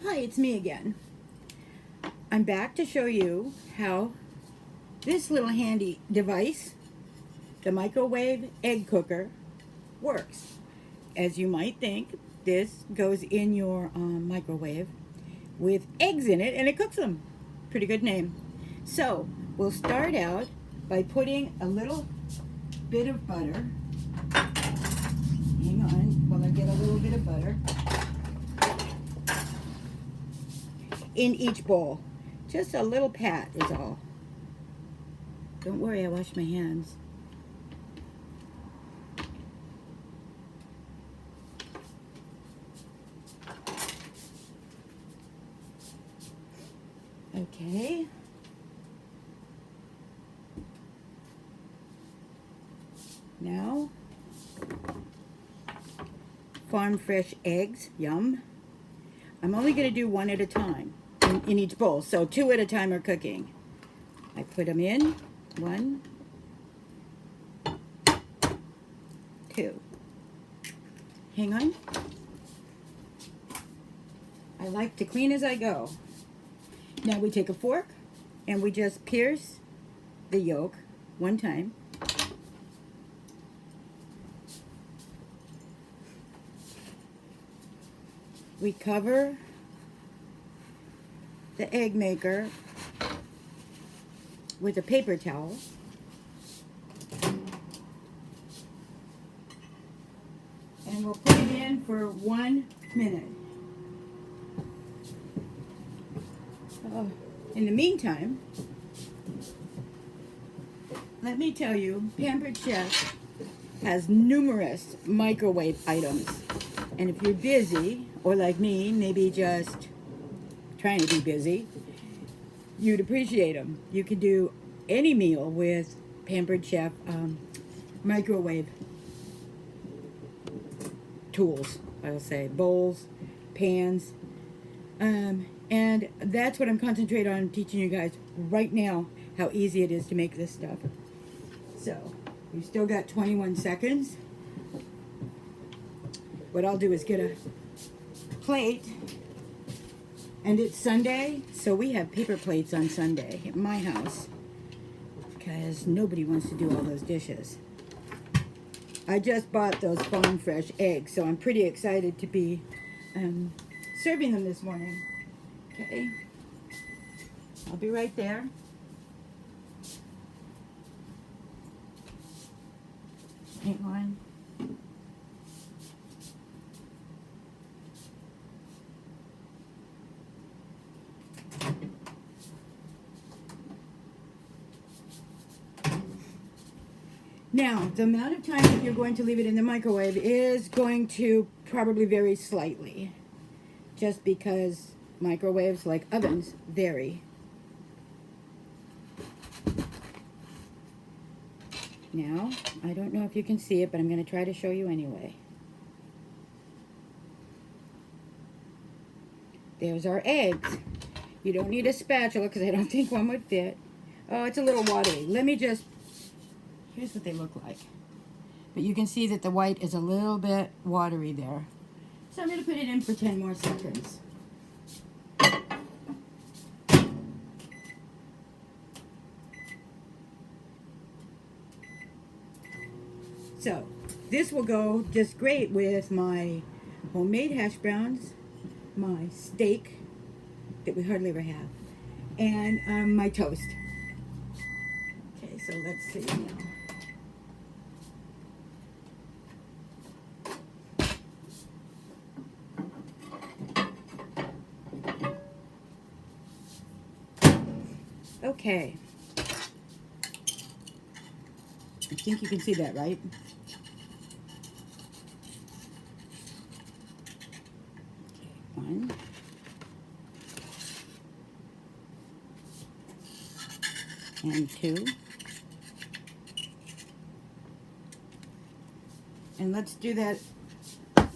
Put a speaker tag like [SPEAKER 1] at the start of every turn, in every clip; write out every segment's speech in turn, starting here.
[SPEAKER 1] Hi, it's me again. I'm back to show you how this little handy device, the microwave egg cooker, works. As you might think, this goes in your microwave with eggs in it and it cooks them. Pretty good name. So we'll start out by putting a little bit of butter. Hang on while I get a little bit of butter in each bowl. Just a little pat is all. Don't worry, I washed my hands. Okay. Now, farm fresh eggs, yum. I'm only going to do one at a time in each bowl, so 2 at a time are cooking. I put them in, 1, 2. Hang on. I like to clean as I go. Now we take a fork and we just pierce the yolk 1 time. We cover the egg maker with a paper towel. And we'll put it in for 1 minute. In the meantime, let me tell you, Pampered Chef has numerous microwave items. And if you're busy, or like me, maybe just trying to be busy, you'd appreciate them. You could do any meal with Pampered Chef microwave tools, I'll say. Bowls, pans. And that's what I'm concentrating on teaching you guys right now, how easy it is to make this stuff. So, we've still got 21 seconds. What I'll do is get a plate, and it's Sunday, so we have paper plates on Sunday at my house because nobody wants to do all those dishes. I just bought those farm fresh eggs, so I'm pretty excited to be serving them this morning. Okay, I'll be right there. Hang on. Now, the amount of time that you're going to leave it in the microwave is going to probably vary slightly, just because microwaves, like ovens, vary. Now, I don't know if you can see it, but I'm going to try to show you anyway. There's our eggs. You don't need a spatula because I don't think one would fit. Oh, it's a little watery. Let me just... Here's what they look like. But you can see that the white is a little bit watery there. So I'm going to put it in for 10 more seconds. So, this will go just great with my homemade hash browns, my steak that we hardly ever have, and my toast. Okay, so let's see now. Okay. I think you can see that, right? Okay, 1. And 2. And let's do that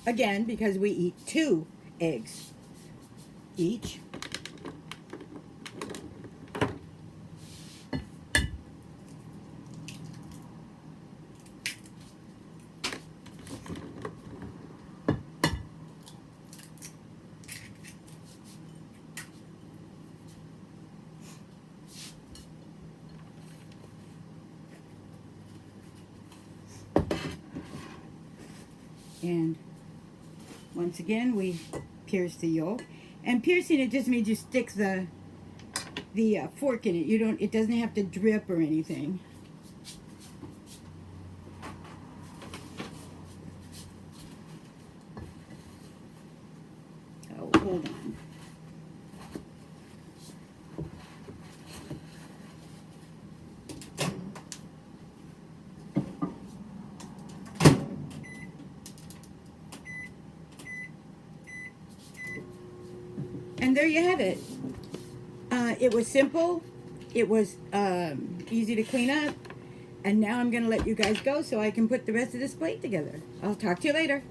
[SPEAKER 1] again because we eat 2 eggs each. And once again, we pierce the yolk. And piercing it just means you stick the fork in it. You don't. It doesn't have to drip or anything. Oh, hold on. And there you have it. It was simple. It was easy to clean up. And now I'm going to let you guys go so I can put the rest of this plate together. I'll talk to you later.